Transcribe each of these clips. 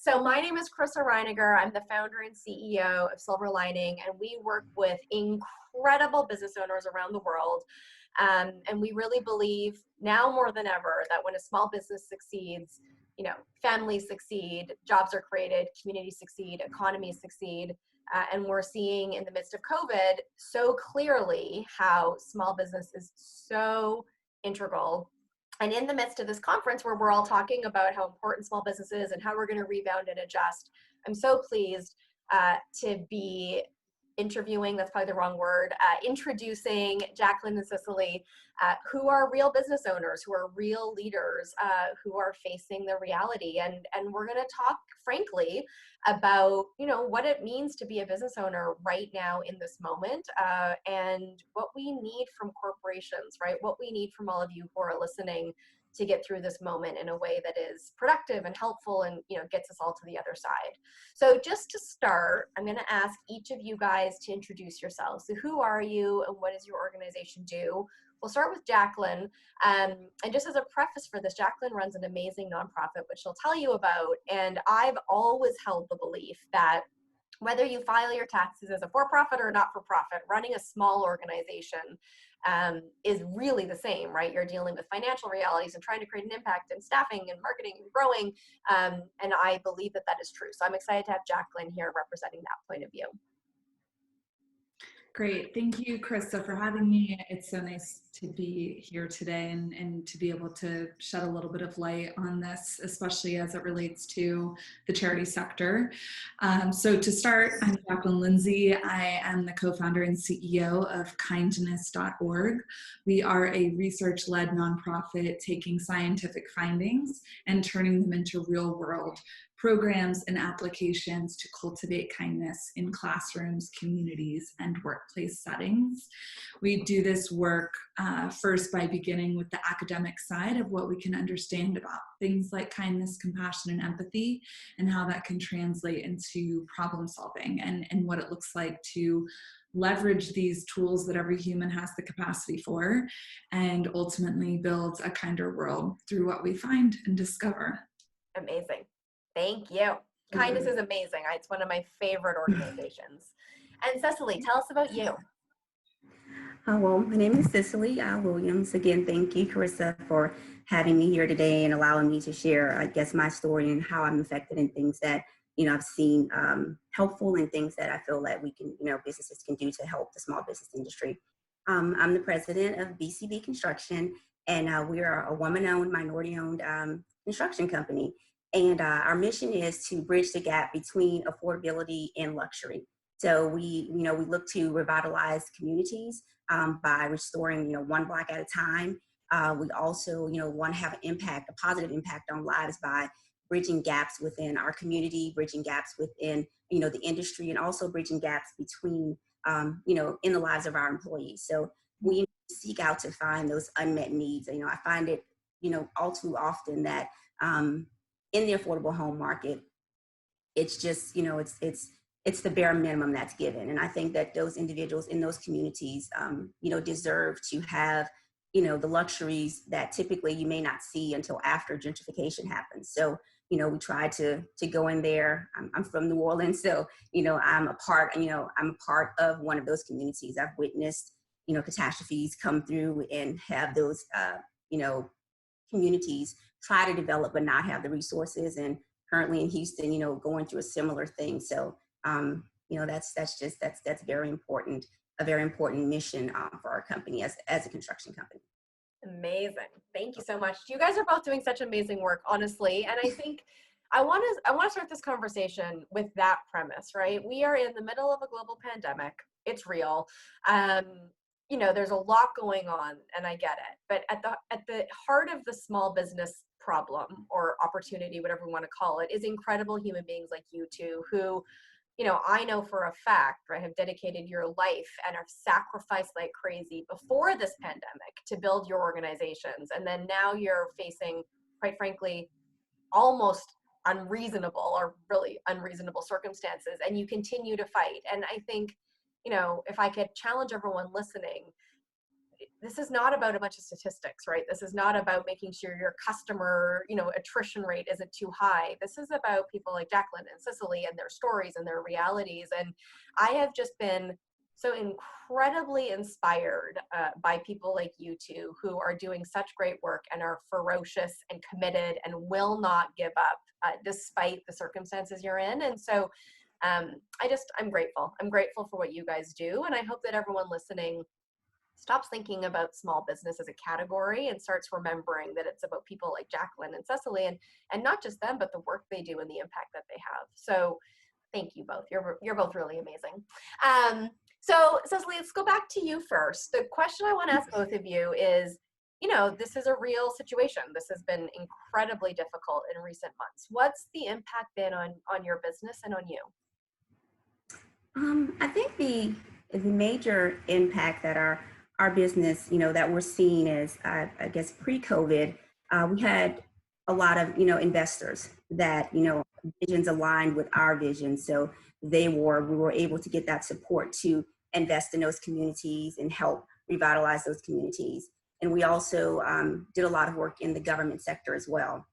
So my name is Krista Reiniger. I'm the founder and CEO of Silver Lining, and we work with incredible business owners around the world. And we really believe now more than ever that when a small business succeeds, families succeed, jobs are created, communities succeed, economies succeed. And we're seeing in the midst of COVID so clearly how small business is so integral. And in the midst of this conference where we're all talking about how important small business is and how we're going to rebound and adjust, I'm so pleased to be interviewing, that's probably the wrong word, introducing Jacqueline and Cicely, who are real business owners, who are real leaders, who are facing the reality. And we're going to talk frankly about, what it means to be a business owner right now in this moment, and what we need from corporations, right? What we need from all of you who are listening to get through this moment in a way that is productive and helpful and gets us all to the other side. So just to start, I'm going to ask each of you guys to introduce yourselves. So who are you and what does your organization do? We'll start with Jacqueline. And just as a preface for this, Jacqueline runs an amazing nonprofit, which she'll tell you about. And I've always held the belief that whether you file your taxes as a for-profit or not-for-profit, running a small organization is really the same, right? You're dealing with financial realities and trying to create an impact and staffing and marketing and growing. And I believe that is true. So I'm excited to have Jacqueline here representing that point of view. Great. Thank you, Krista, for having me. It's so nice to be here today and to be able to shed a little bit of light on this, especially as it relates to the charity sector. So to start, I'm Jacqueline Lindsay. I am the co-founder and CEO of kindness.org. We are a research-led nonprofit taking scientific findings and turning them into real-world programs and applications to cultivate kindness in classrooms, communities, and workplace settings. We do this work first by beginning with the academic side of what we can understand about things like kindness, compassion, and empathy, and how that can translate into problem solving and what it looks like to leverage these tools that every human has the capacity for, and ultimately build a kinder world through what we find and discover. Amazing. Thank you. Kindness is amazing. It's one of my favorite organizations. And Cicely, tell us about you. Well, my name is Cicely Williams. Again, thank you, Carissa, for having me here today and allowing me to share, I guess, my story and how I'm affected and things that, I've seen helpful and things that I feel that we can, businesses can do to help the small business industry. I'm the president of BCB Construction, and we are a woman-owned, minority-owned construction company. And our mission is to bridge the gap between affordability and luxury. So we look to revitalize communities by restoring, one block at a time. We also, want to have an impact, a positive impact on lives by bridging gaps within our community, bridging gaps within, the industry, and also bridging gaps between, in the lives of our employees. So we seek out to find those unmet needs. I find it, all too often that in the affordable home market, it's just, it's the bare minimum that's given. And I think that those individuals in those communities, deserve to have, the luxuries that typically you may not see until after gentrification happens. So, we try to go in there. I'm from New Orleans, so, I'm a part of one of those communities. I've witnessed, catastrophes come through and have those, communities try to develop but not have the resources, and currently in Houston, going through a similar thing. So that's very important, a very important mission for our company as a construction company. Amazing. Thank you so much. You guys are both doing such amazing work, honestly. And I think I want to start this conversation with that premise, right? We are in the middle of a global pandemic. It's real. There's a lot going on, and I get it. But at the heart of the small business problem or opportunity, whatever we want to call it, is incredible human beings like you two who, I know for a fact, right, have dedicated your life and have sacrificed like crazy before this pandemic to build your organizations. And then now you're facing, quite frankly, almost unreasonable or really unreasonable circumstances, and you continue to fight. And I think, if I could challenge everyone listening, this is not about a bunch of statistics, right? This is not about making sure your customer, attrition rate isn't too high. This is about people like Jacqueline and Cicely and their stories and their realities. And I have just been so incredibly inspired by people like you two who are doing such great work and are ferocious and committed and will not give up despite the circumstances you're in. And so I'm grateful. I'm grateful for what you guys do. And I hope that everyone listening stops thinking about small business as a category and starts remembering that it's about people like Jacqueline and Cicely, and not just them, but the work they do and the impact that they have. So thank you both. You're both really amazing. So Cicely, let's go back to you first. The question I want to ask both of you is, this is a real situation. This has been incredibly difficult in recent months. What's the impact been on your business and on you? I think the major impact that our business, that we're seeing is, I guess, pre-COVID, we had a lot of, investors that, visions aligned with our vision. So we were able to get that support to invest in those communities and help revitalize those communities. And we also did a lot of work in the government sector as well.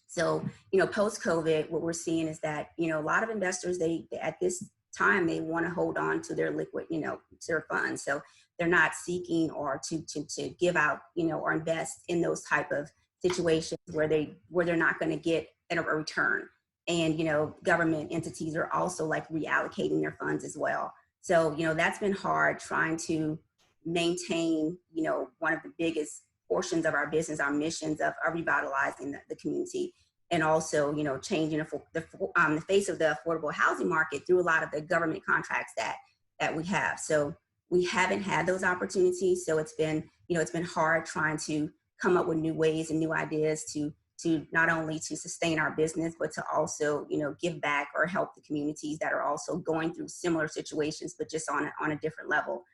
So, post-COVID, what we're seeing is that, a lot of investors, they at this time, they want to hold on to their liquid, to their funds. So they're not seeking or to give out, or invest in those type of situations where they're not going to get a return. And, government entities are also like reallocating their funds as well. So, that's been hard trying to maintain, one of the biggest portions of our business, our missions of revitalizing the community. And also, changing the face of the affordable housing market through a lot of the government contracts that we have. So we haven't had those opportunities. So it's been hard trying to come up with new ways and new ideas to not only to sustain our business, but to also, give back or help the communities that are also going through similar situations, but just on a different level.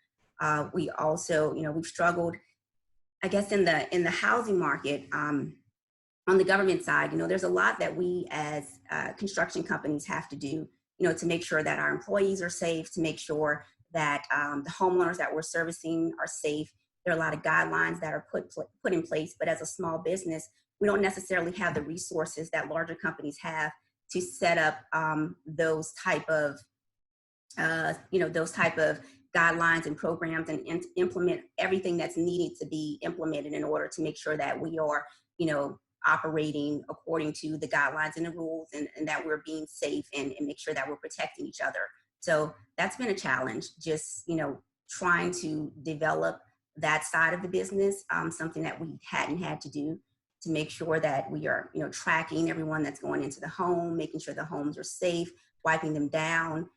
We also, we've struggled, I guess, in the housing market. On the government side, there's a lot that we as construction companies have to do, to make sure that our employees are safe, to make sure that the homeowners that we're servicing are safe. There are a lot of guidelines that are put in place, but as a small business, we don't necessarily have the resources that larger companies have to set up those type of guidelines and programs and implement everything that's needed to be implemented in order to make sure that we are, operating according to the guidelines and the rules, and that we're being safe and make sure that we're protecting each other. So that's been a challenge, just, trying to develop that side of the business, something that we hadn't had to do, to make sure that we are, tracking everyone that's going into the home, making sure the homes are safe, wiping them down,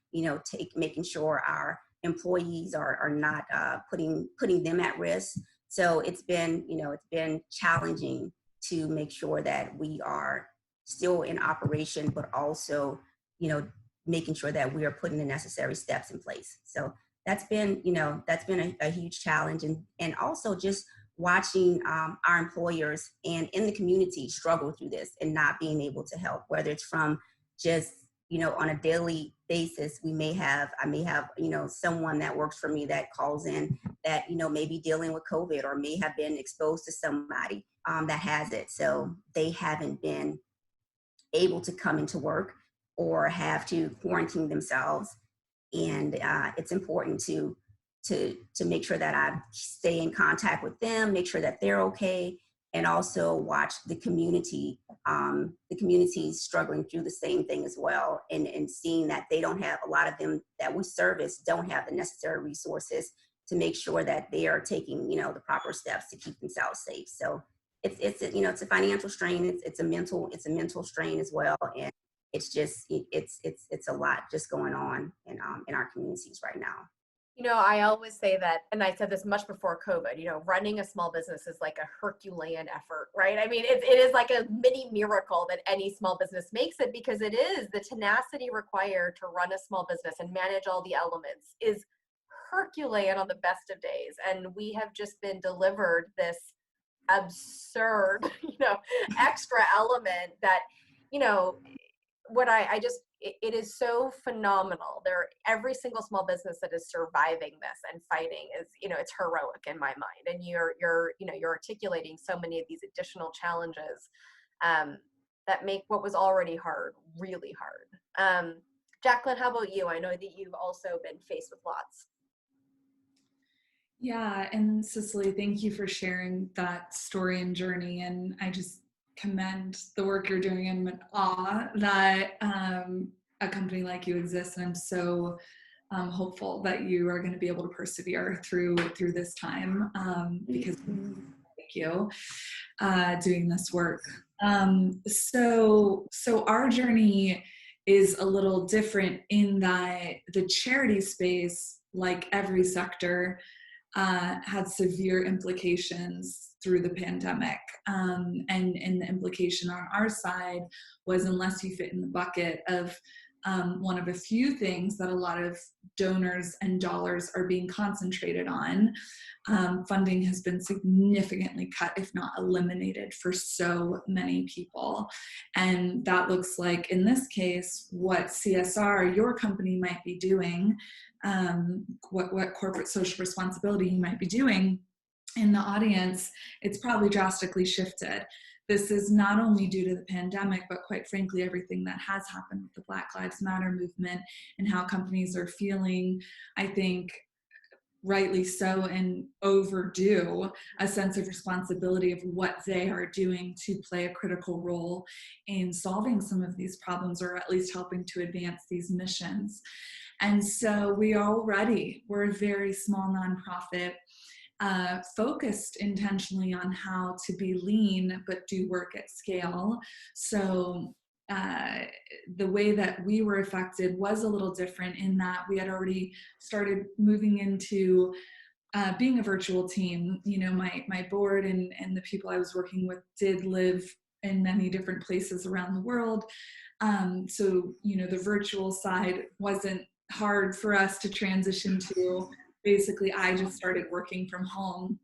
making sure our employees are not putting them at risk. So it's been challenging to make sure that we are still in operation, but also, making sure that we are putting the necessary steps in place. So that's been a huge challenge, and also just watching our employers and in the community struggle through this and not being able to help, whether it's from just, on a daily basis, I may have, someone that works for me that calls in that, may be dealing with COVID or may have been exposed to somebody that has it. So they haven't been able to come into work or have to quarantine themselves. And it's important to make sure that I stay in contact with them, make sure that they're okay, and also watch the community. The community is struggling through the same thing as well, and seeing that they don't have, a lot of them that we service don't have the necessary resources to make sure that they are taking, the proper steps to keep themselves safe. So it's a financial strain. It's a mental strain as well, and it's just it's a lot just going on in our communities right now. I always say that, and I said this much before COVID, running a small business is like a Herculean effort, right? I mean, it is like a mini miracle that any small business makes it, because it is the tenacity required to run a small business and manage all the elements is Herculean on the best of days. And we have just been delivered this absurd, extra element that, what it is so phenomenal. Every single small business that is surviving this and fighting is, it's heroic in my mind. And you're articulating so many of these additional challenges that make what was already hard really hard. Jacqueline, how about you? I know that you've also been faced with lots. Yeah, and Cicely, thank you for sharing that story and journey. And I just commend the work you're doing. I'm in awe that a company like you exists, and I'm so hopeful that you are going to be able to persevere through this time, because thank you doing this work. So our journey is a little different in that the charity space, like every sector, had severe implications through the pandemic. And the implication on our side was, unless you fit in the bucket of one of a few things that a lot of donors and dollars are being concentrated on, funding has been significantly cut, if not eliminated, for so many people. And that looks like, in this case, what CSR, your company, might be doing, what corporate social responsibility you might be doing in the audience, it's probably drastically shifted. This is not only due to the pandemic, but quite frankly, everything that has happened with the Black Lives Matter movement and how companies are feeling, I think, rightly so, and overdue a sense of responsibility of what they are doing to play a critical role in solving some of these problems, or at least helping to advance these missions. And so we're a very small nonprofit, focused intentionally on how to be lean but do work at scale. So the way that we were affected was a little different in that we had already started moving into being a virtual team. My board and the people I was working with did live in many different places around the world. So the virtual side wasn't hard for us to transition to. Basically, I just started working from home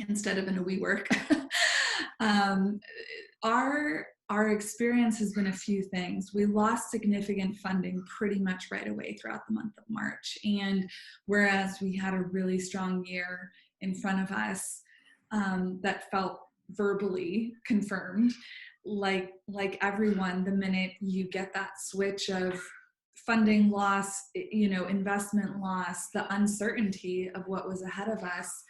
instead of in a WeWork. Our experience has been a few things. We lost significant funding pretty much right away throughout the month of March. And whereas we had a really strong year in front of us that felt verbally confirmed, like everyone, the minute you get that switch of funding loss, investment loss, the uncertainty of what was ahead of us,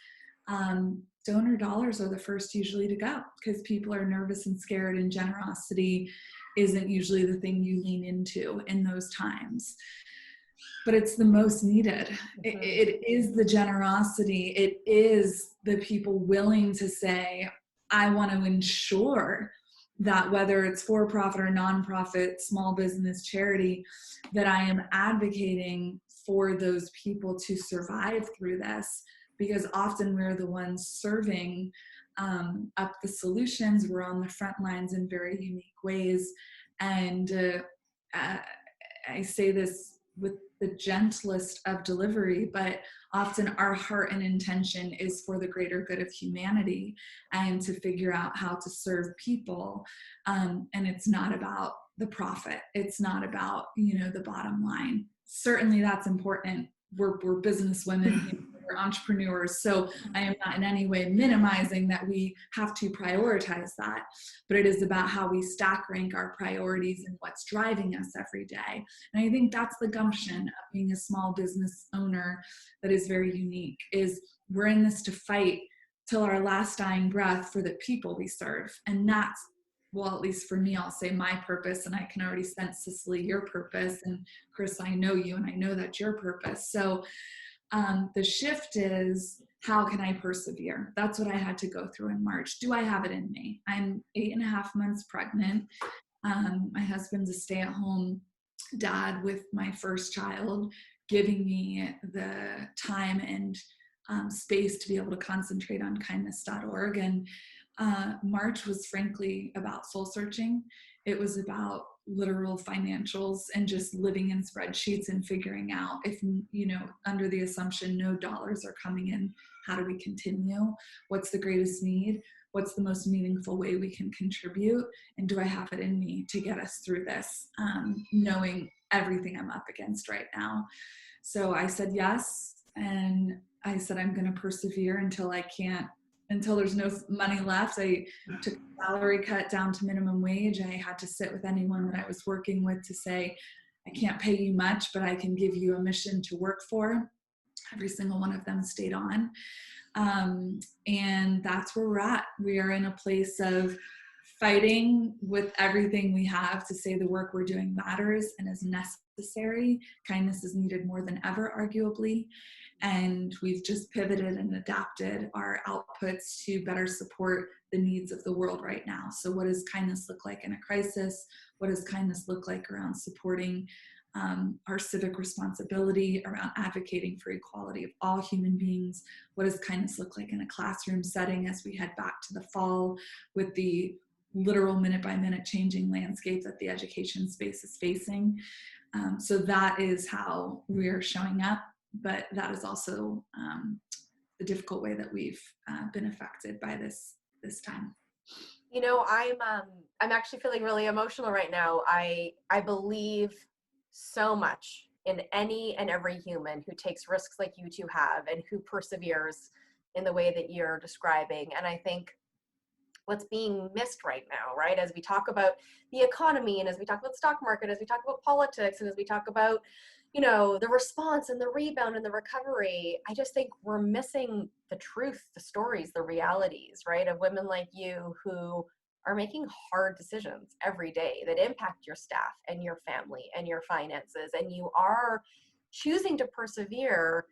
donor dollars are the first usually to go, because people are nervous and scared, and generosity isn't usually the thing you lean into in those times. But it's the most needed. It is the generosity. It is the people willing to say, I want to ensure that whether it's for-profit or nonprofit, small business, charity, that I am advocating for those people to survive through this, because often we're the ones serving up the solutions. We're on the front lines in very unique ways. And I say this with the gentlest of delivery, but often our heart and intention is for the greater good of humanity and to figure out how to serve people. And it's not about the profit. It's not about, the bottom line. Certainly that's important. We're business women, we're entrepreneurs. So I am not in any way minimizing that we have to prioritize that, but it is about how we stack rank our priorities and what's driving us every day. And I think that's the gumption of being a small business owner that is very unique, is we're in this to fight till our last dying breath for the people we serve. And that's, well, at least for me, I'll say my purpose, and I can already sense, Cicely, your purpose, and Chris, I know you, and I know that's your purpose. So the shift is, how can I persevere? That's what I had to go through in March. Do I have it in me? I'm 8.5 months pregnant. My husband's a stay-at-home dad with my first child, giving me the time and space to be able to concentrate on kindness.org. And March was frankly about soul searching. It was about literal financials and just living in spreadsheets and figuring out, if, under the assumption no dollars are coming in, how do we continue? What's the greatest need? what's the most meaningful way we can contribute, and do I have it in me to get us through this, knowing everything I'm up against right now. So I said yes, and I said I'm going to persevere until there's no money left. I took a salary cut down to minimum wage. I had to sit with anyone that I was working with to say, I can't pay you much, but I can give you a mission to work for. Every single one of them stayed on. And that's where we're at. We are in a place of fighting with everything we have to say the work we're doing matters and is necessary. Kindness is needed more than ever, arguably. And we've just pivoted and adapted our outputs to better support the needs of the world right now. So what does kindness look like in a crisis? What does kindness look like around supporting our civic responsibility, around advocating for equality of all human beings? What does kindness look like in a classroom setting as we head back to the fall with the literal minute-by-minute changing landscape that the education space is facing? So that is how we're showing up, but that is also the difficult way that we've been affected by this time. You know, I'm actually feeling really emotional right now. I believe so much in any and every human who takes risks like you two have and who perseveres in the way that you're describing. And I think what's being missed right now, right, as we talk about the economy and as we talk about the stock market, as we talk about politics, and as we talk about, you know, the response and the rebound and the recovery, I just think we're missing the truth, the stories, the realities, right, of women like you who are making hard decisions every day that impact your staff and your family and your finances, and you are choosing to persevere.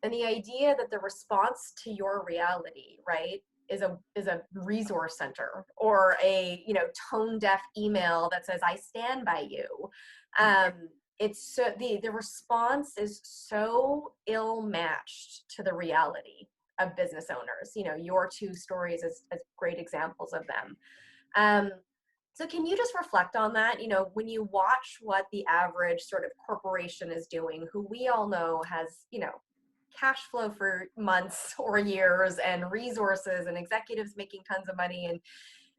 And the idea that the response to your reality, right, is a resource center or a, you know, tone deaf email that says I stand by you. It's so the response is so ill matched to the reality of business owners. You know, your two stories as great examples of them. So can you just reflect on that? You know, when you watch what the average sort of corporation is doing, who we all know has, you know, cash flow for months or years and resources and executives making tons of money,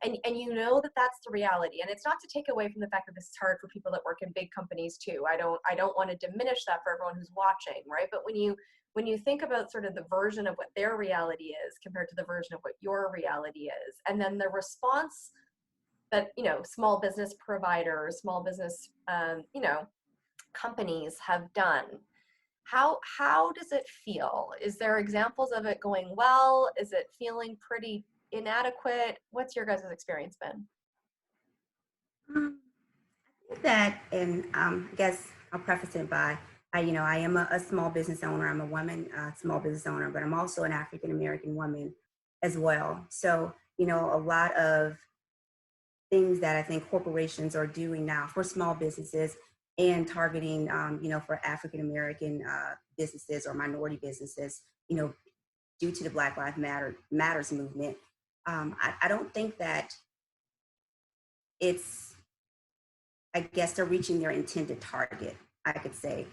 and you know that that's the reality. And it's not to take away from the fact that this is hard for people that work in big companies too. I don't want to diminish that for everyone who's watching, right? But when you think about sort of the version of what their reality is compared to the version of what your reality is, and then the response that, you know, small business providers, small business, you know, companies have done, how does it feel? Is there examples of it going well? Is it feeling pretty inadequate? What's your guys' experience been? I think that, and I guess I'll preface it by, I am a small business owner. I'm a woman, small business owner, but I'm also an African American woman as well. So, you know, a lot of things that I think corporations are doing now for small businesses and targeting, you know, for African American businesses or minority businesses, you know, due to the Black Lives Matters movement. I don't think that it's, I guess they're reaching their intended target, I could say.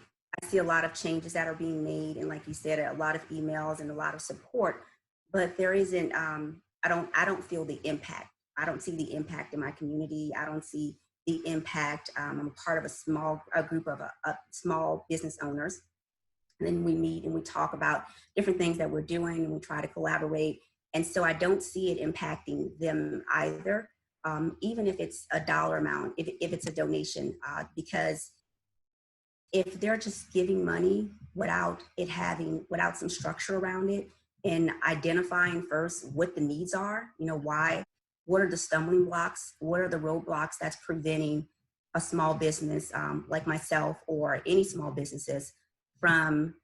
I see a lot of changes that are being made, and like you said, a lot of emails and a lot of support, but there isn't, I don't feel the impact. I don't see the impact in my community. I don't see the impact. I'm a part of a group of small business owners. And then we meet and we talk about different things that we're doing, and we try to collaborate. And so I don't see it impacting them either, even if it's a dollar amount, if it's a donation, because if they're just giving money without some structure around it and identifying first what the needs are, you know, what are the stumbling blocks? What are the roadblocks that's preventing a small business like myself or any small businesses from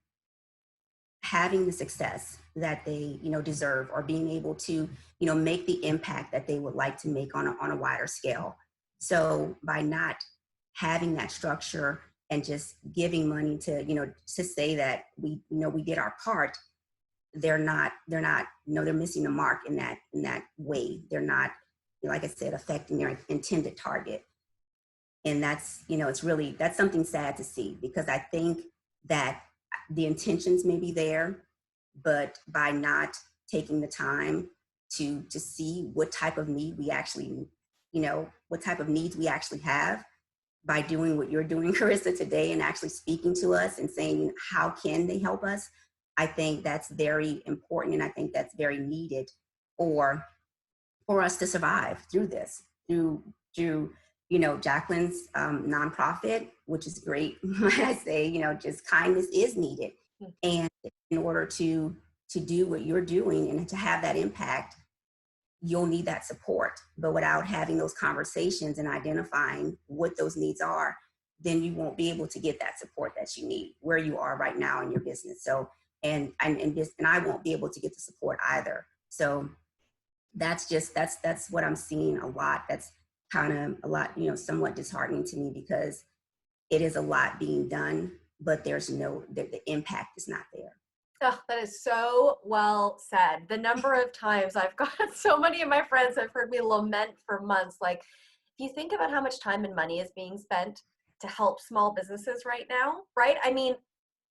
having the success that they, you know, deserve, or being able to, you know, make the impact that they would like to make on a wider scale? So by not having that structure and just giving money to, you know, to say that we, you know, we did our part, they're not, you know, they're missing the mark in that way. They're not, like I said, affecting their intended target. And that's, you know, that's something sad to see, because I think that the intentions may be there, but by not taking the time to see what type of need we actually, what type of needs we actually have by doing what you're doing, Carissa, today, and actually speaking to us and saying, how can they help us? I think that's very important, and I think that's very needed for us to survive through this, through Jacqueline's nonprofit, which is great. I say, just kindness is needed, and in order to do what you're doing and to have that impact, you'll need that support. But without having those conversations and identifying what those needs are, then you won't be able to get that support that you need where you are right now in your business. So, and I won't be able to get the support either. So that's what I'm seeing a lot. That's kind of a lot, somewhat disheartening to me, because it is a lot being done, but there's the impact is not there. Oh, that is so well said. The number of times I've got so many of my friends have heard me lament for months. Like, if you think about how much time and money is being spent to help small businesses right now, right? I mean,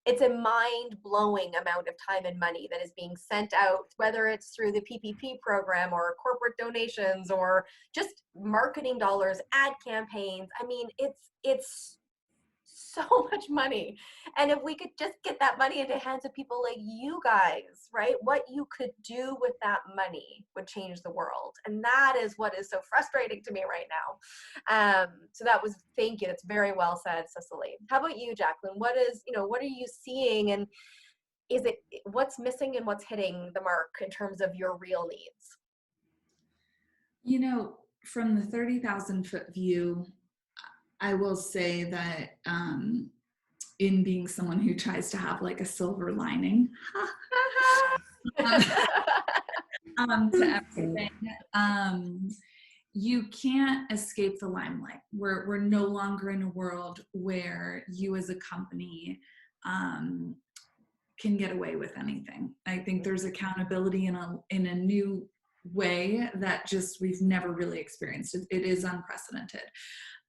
it's a mind-blowing amount of time and money that is being sent out, whether it's through the PPP program or corporate donations or just marketing dollars, ad campaigns. I mean, it's so much money. And if we could just get that money into the hands of people like you guys, right? What you could do with that money would change the world. And that is what is so frustrating to me right now. Thank you. That's very well said, Cicely. How about you, Jacqueline? What are you seeing, and what's missing and what's hitting the mark in terms of your real needs? From the 30,000-foot view, I will say that in being someone who tries to have like a silver lining to everything, you can't escape the limelight. We're no longer in a world where you as a company can get away with anything. I think there's accountability in a new way that just we've never really experienced. It is unprecedented.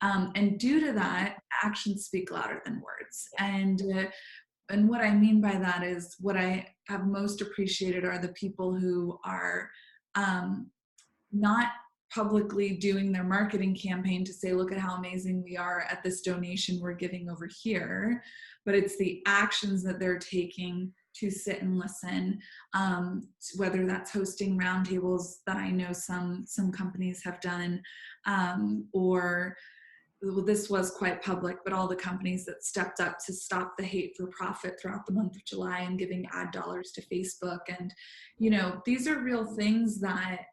And due to that, actions speak louder than words. And what I mean by that is, what I have most appreciated are the people who are not publicly doing their marketing campaign to say, look at how amazing we are at this donation we're giving over here, but it's the actions that they're taking to sit and listen, whether that's hosting roundtables that I know some companies have done, or this was quite public, but all the companies that stepped up to stop the hate for profit throughout the month of July and giving ad dollars to Facebook. And, these are real things that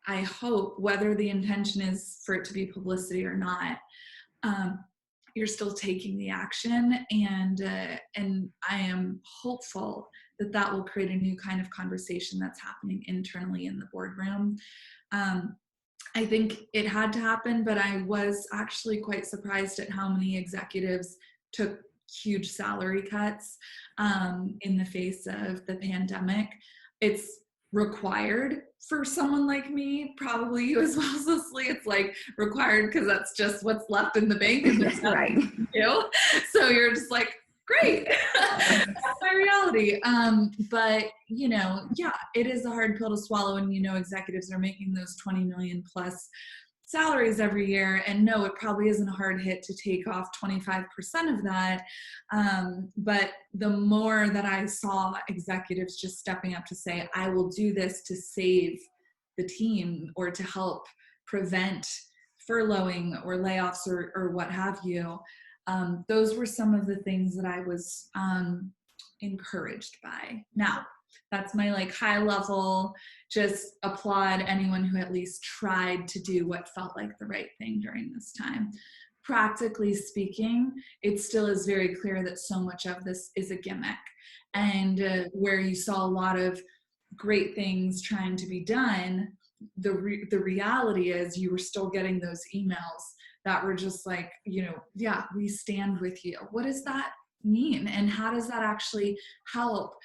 I hope, whether the intention is for it to be publicity or not, you're still taking the action. And I am hopeful that will create a new kind of conversation that's happening internally in the boardroom. I think it had to happen, but I was actually quite surprised at how many executives took huge salary cuts in the face of the pandemic. It's required for someone like me, probably you as well, Cicely. It's like required because that's just what's left in the bank. And That's right. So you're just like, great. That's my reality. But it is a hard pill to swallow, and executives are making those 20 million plus salaries every year. And no, it probably isn't a hard hit to take off 25% of that. But the more that I saw executives just stepping up to say, I will do this to save the team or to help prevent furloughing or layoffs or what have you, those were some of the things that I was encouraged by. Now, that's my high level, just applaud anyone who at least tried to do what felt like the right thing during this time. Practically speaking, it still is very clear that so much of this is a gimmick. And where you saw a lot of great things trying to be done, the reality is you were still getting those emails that were just like, yeah, we stand with you. What does that mean? And how does that actually help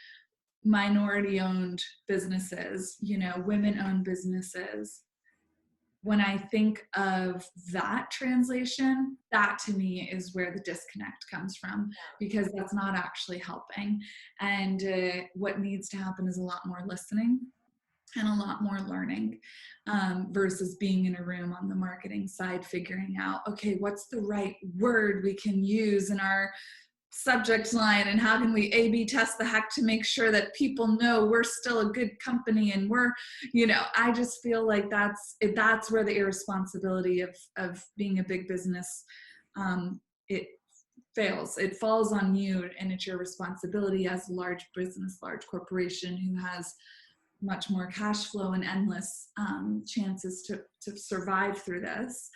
minority-owned businesses, women-owned businesses? When I think of that translation, that to me is where the disconnect comes from, because that's not actually helping. And what needs to happen is a lot more listening. and a lot more learning versus being in a room on the marketing side, figuring out, okay, what's the right word we can use in our subject line, and how can we A/B test the heck to make sure that people know we're still a good company, and we're, I just feel like that's where the irresponsibility of being a big business, it fails. It falls on you, and it's your responsibility as a large business, large corporation who has much more cash flow and endless chances to survive through this,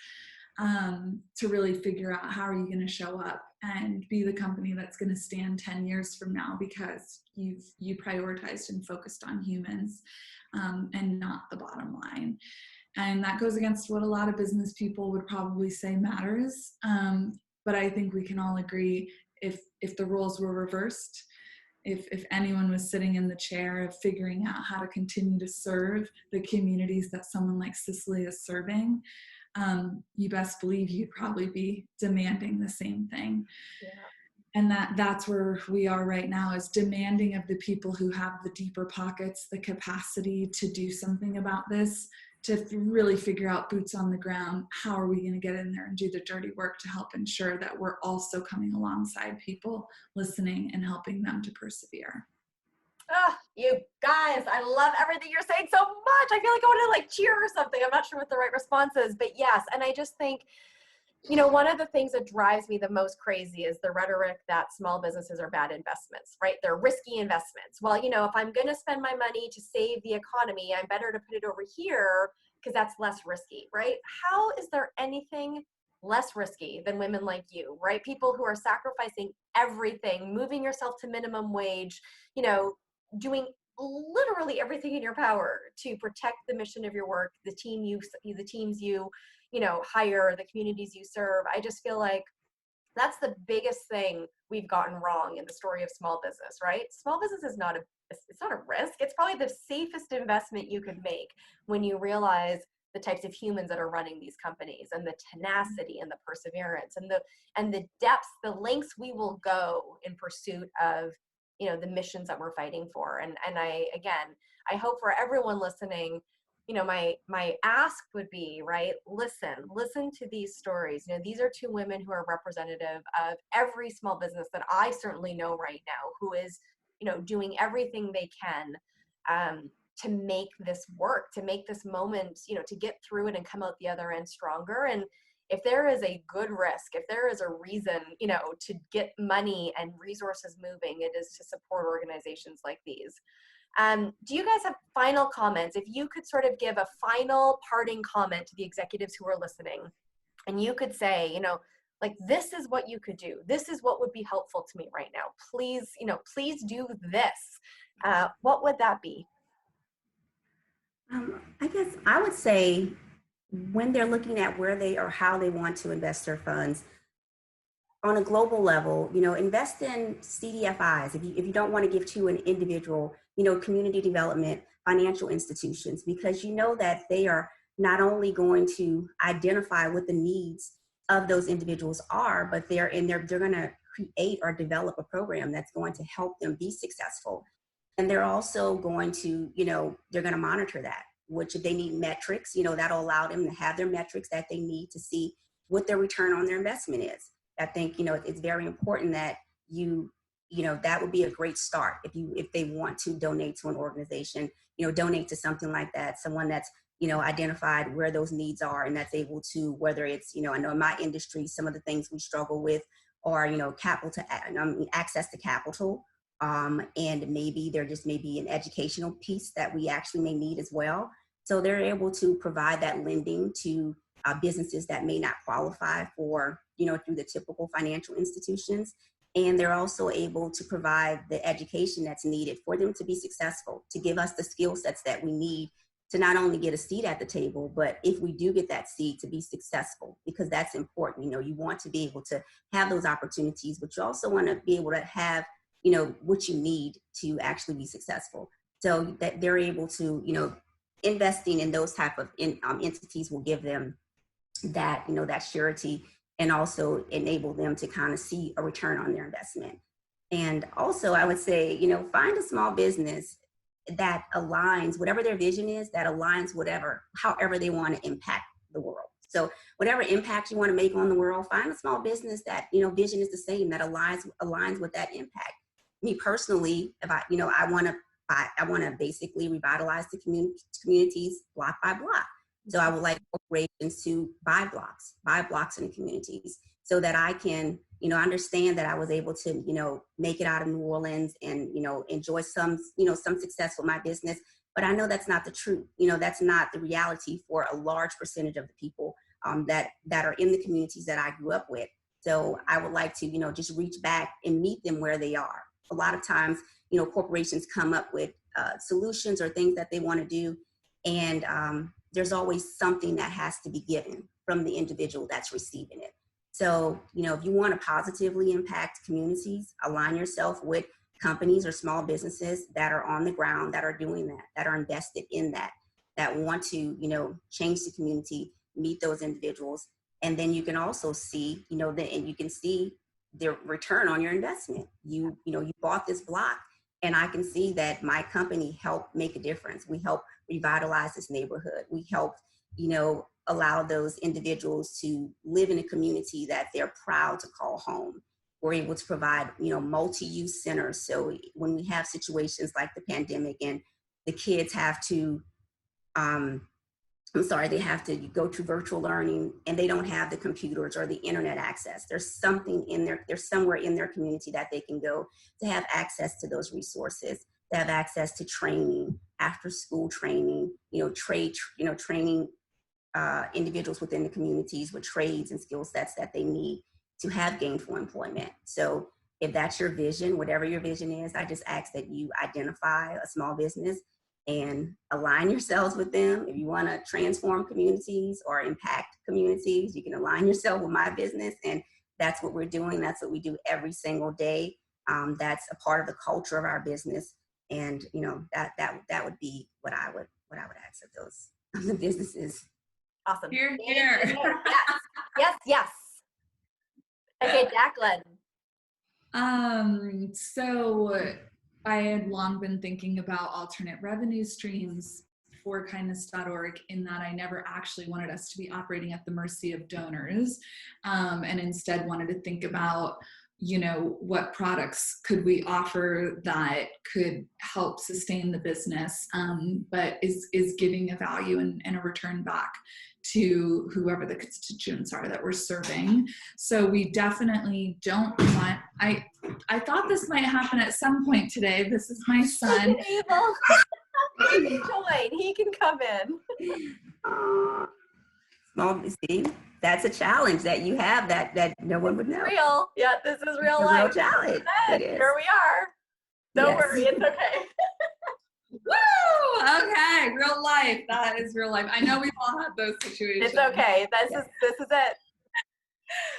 to really figure out how are you going to show up and be the company that's going to stand 10 years from now, because you prioritized and focused on humans and not the bottom line. And that goes against what a lot of business people would probably say matters. But I think we can all agree, if the roles were reversed, if anyone was sitting in the chair of figuring out how to continue to serve the communities that someone like Cicely is serving, you best believe you'd probably be demanding the same thing. Yeah. And that's where we are right now, is demanding of the people who have the deeper pockets, the capacity to do something about this, to really figure out, boots on the ground, how are we going to get in there and do the dirty work to help ensure that we're also coming alongside people, listening and helping them to persevere. Oh, you guys, I love everything you're saying so much. I feel like I want to cheer or something. I'm not sure what the right response is, but yes. And I just think, one of the things that drives me the most crazy is the rhetoric that small businesses are bad investments, right? They're risky investments. Well, if I'm going to spend my money to save the economy, I'm better to put it over here because that's less risky, right? How is there anything less risky than women like you, right? People who are sacrificing everything, moving yourself to minimum wage, doing literally everything in your power to protect the mission of your work, the teams you hire, the communities you serve. I just feel like that's the biggest thing we've gotten wrong in the story of small business, right? Small business is it's not a risk. It's probably the safest investment you could make when you realize the types of humans that are running these companies, and the tenacity and the perseverance and the depths, the lengths we will go in pursuit of the missions that we're fighting for. And I hope for everyone listening, my ask would be, right, listen to these stories. These are two women who are representative of every small business that I certainly know right now, who is doing everything they can to make this work, to make this moment, to get through it and come out the other end stronger. And if there is a good risk, if there is a reason, to get money and resources moving, it is to support organizations like these. Do you guys have final comments? If you could sort of give a final parting comment to the executives who are listening, and you could say, this is what you could do. This is what would be helpful to me right now. Please, please do this. What would that be? I guess I would say, when they're looking at where they or how they want to invest their funds on a global level, invest in CDFIs. If you don't want to give to an individual, community development, financial institutions, because that they are not only going to identify what the needs of those individuals are, but they're going to create or develop a program that's going to help them be successful. And they're also going to, they're going to monitor that, which if they need metrics, that'll allow them to have their metrics that they need to see what their return on their investment is. I think, it's very important that that would be a great start if they want to donate to an organization, donate to something like that, someone that's, identified where those needs are, and that's able to, whether it's, I know in my industry, some of the things we struggle with are, access to capital. And maybe there just may be an educational piece that we actually may need as well. So they're able to provide that lending to businesses that may not qualify for, through the typical financial institutions. And they're also able to provide the education that's needed for them to be successful, to give us the skill sets that we need to not only get a seat at the table, but if we do get that seat, to be successful, because that's important. You want to be able to have those opportunities, but you also want to be able to have what you need to actually be successful. So that they're able to, investing in those type of entities will give them that, that surety, and also enable them to kind of see a return on their investment. And also I would say, find a small business that aligns whatever their vision is, that aligns however they want to impact the world. So whatever impact you want to make on the world, find a small business that, vision is the same, that aligns with that impact. Me personally, if I want to basically revitalize the communities block by block. So I would like corporations to buy blocks in the communities, so that I can, understand that I was able to, make it out of New Orleans and, enjoy some success with my business. But I know that's not the truth. That's not the reality for a large percentage of the people that are in the communities that I grew up with. So I would like to, just reach back and meet them where they are. A lot of times, corporations come up with solutions or things that they want to do, and there's always something that has to be given from the individual that's receiving it. So, if you want to positively impact communities, align yourself with companies or small businesses that are on the ground, that are doing that are invested in that want to, change the community, meet those individuals. And then you can also see, and you can see the return on your investment. You bought this block, and I can see that my company helped make a difference. We help revitalize this neighborhood. We help, allow those individuals to live in a community that they're proud to call home. We're able to provide, multi-use centers. So when we have situations like the pandemic and the kids have to, they have to go to virtual learning and they don't have the computers or the internet access. There's somewhere in their community that they can go to have access to those resources, to have access to training, after school training, training individuals within the communities with trades and skill sets that they need to have gainful employment. So if that's your vision, whatever your vision is, I just ask that you identify a small business and align yourselves with them. If you want to transform communities or impact communities, you can align yourself with my business. And that's what we're doing. That's what we do every single day. That's a part of the culture of our business. And, that would be what I would ask of those of the businesses. Awesome. Here, here. Yes. Okay, Jacqueline. So I had long been thinking about alternate revenue streams for kindness.org, in that I never actually wanted us to be operating at the mercy of donors, and instead wanted to think about, what products could we offer that could help sustain the business, but is giving a value and a return back to whoever the constituents are that we're serving. So we definitely don't want, I thought this might happen at some point today. This is my son. He can join. He can come in. Small, see, that's a challenge that you have that no one would know. Real. Yeah, this is real life. Real challenge. It is. Here we are. Don't worry, it's okay. Woo! Okay, real life. That is real life. I know we've all had those situations. It's okay. This is it.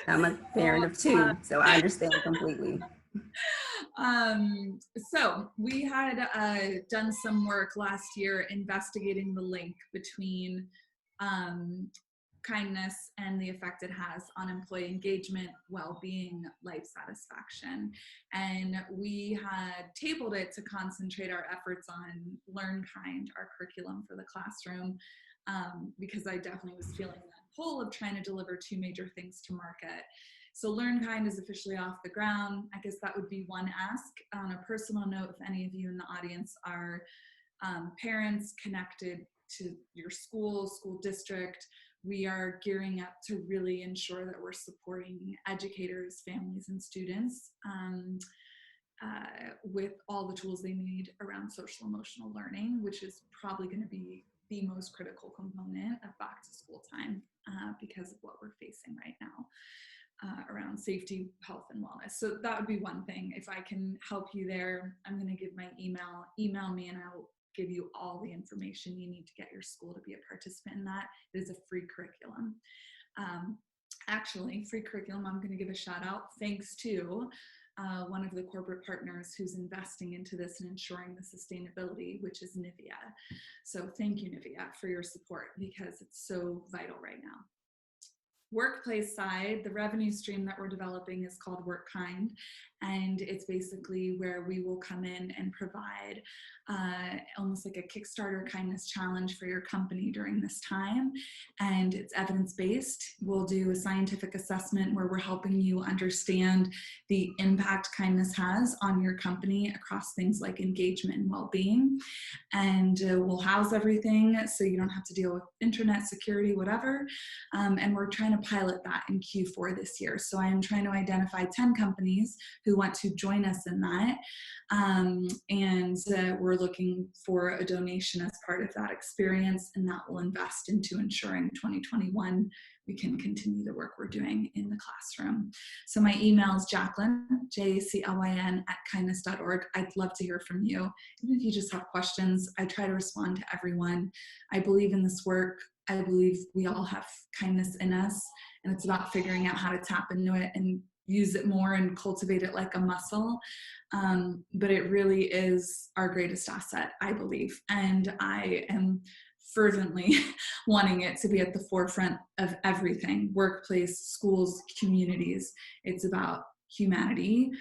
I'm a parent of two, so I understand completely. So we had done some work last year investigating the link between kindness and the effect it has on employee engagement, well-being, life satisfaction. And we had tabled it to concentrate our efforts on LearnKind, our curriculum for the classroom, because I definitely was feeling that pull of trying to deliver two major things to market. So LearnKind is officially off the ground. I guess that would be one ask. On a personal note, if any of you in the audience are parents connected to your school district, we are gearing up to really ensure that we're supporting educators, families, and students with all the tools they need around social emotional learning, which is probably going to be the most critical component of back to school time because of what we're facing right now around safety, health, and wellness. So that would be one thing. If I can help you there, I'm going to give my email me, and I'll give you all the information you need to get your school to be a participant in that. It is a free curriculum. Actually, free curriculum, I'm going to give a shout out thanks to one of the corporate partners who's investing into this and ensuring the sustainability, which is Nivea. So thank you, Nivea, for your support, because it's so vital right now. Workplace side, the revenue stream that we're developing is called WorkKind, And it's basically where we will come in and provide almost like a Kickstarter kindness challenge for your company during this time. And it's evidence-based. We'll do a scientific assessment where we're helping you understand the impact kindness has on your company across things like engagement and well-being. And we'll house everything so you don't have to deal with internet security, whatever. And we're trying to pilot that in Q4 this year. So I am trying to identify 10 companies who want to join us in that. We're looking for a donation as part of that experience, and that will invest into ensuring 2021 we can continue the work we're doing in the classroom. So my email is Jaclyn, Jaclyn @kindness.org. I'd love to hear from you. Even if you just have questions, I try to respond to everyone. I believe in this work. I believe we all have kindness in us, and it's about figuring out how to tap into it and use it more and cultivate it like a muscle. But it really is our greatest asset, I believe. And I am fervently wanting it to be at the forefront of everything: workplace, schools, communities. It's about humanity.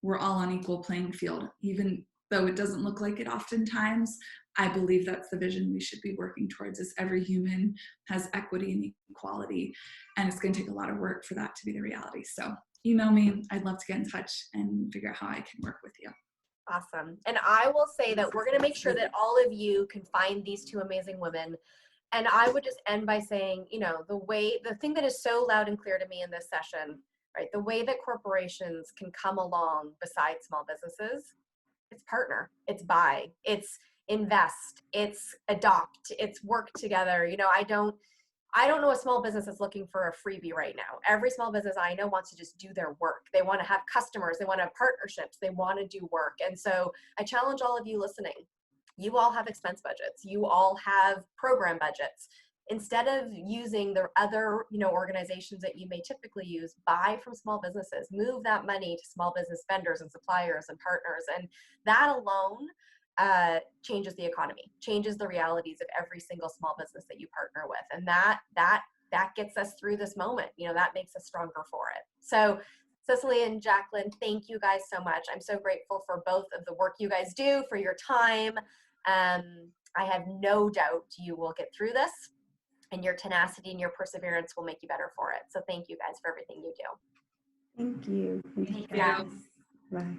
We're all on equal playing field, even though it doesn't look like it oftentimes. I believe that's the vision we should be working towards, is every human has equity and equality, and it's going to take a lot of work for that to be the reality. So email me. I'd love to get in touch and figure out how I can work with you. Awesome. And I will say that we're going to make sure that all of you can find these two amazing women. And I would just end by saying, you know, the thing that is so loud and clear to me in this session, right? The way that corporations can come along beside small businesses, it's partner, it's buy, it's invest, it's adopt, it's work together. You know, I don't know a small business that's looking for a freebie right now. Every small business I know wants to just do their work. They want to have customers, they want to have partnerships, they want to do work. And so I challenge all of you listening. You all have expense budgets. You all have program budgets. Instead of using the other, you know, organizations that you may typically use, buy from small businesses. Move that money to small business vendors and suppliers and partners. And that alone changes the economy, changes the realities of every single small business that you partner with. And that gets us through this moment. You know, that makes us stronger for it. So Cicely and Jaclyn, thank you guys so much. I'm so grateful for both of the work you guys do, for your time. I have no doubt you will get through this, and your tenacity and your perseverance will make you better for it. So thank you guys for everything you do. Thank you. Thank you. Bye.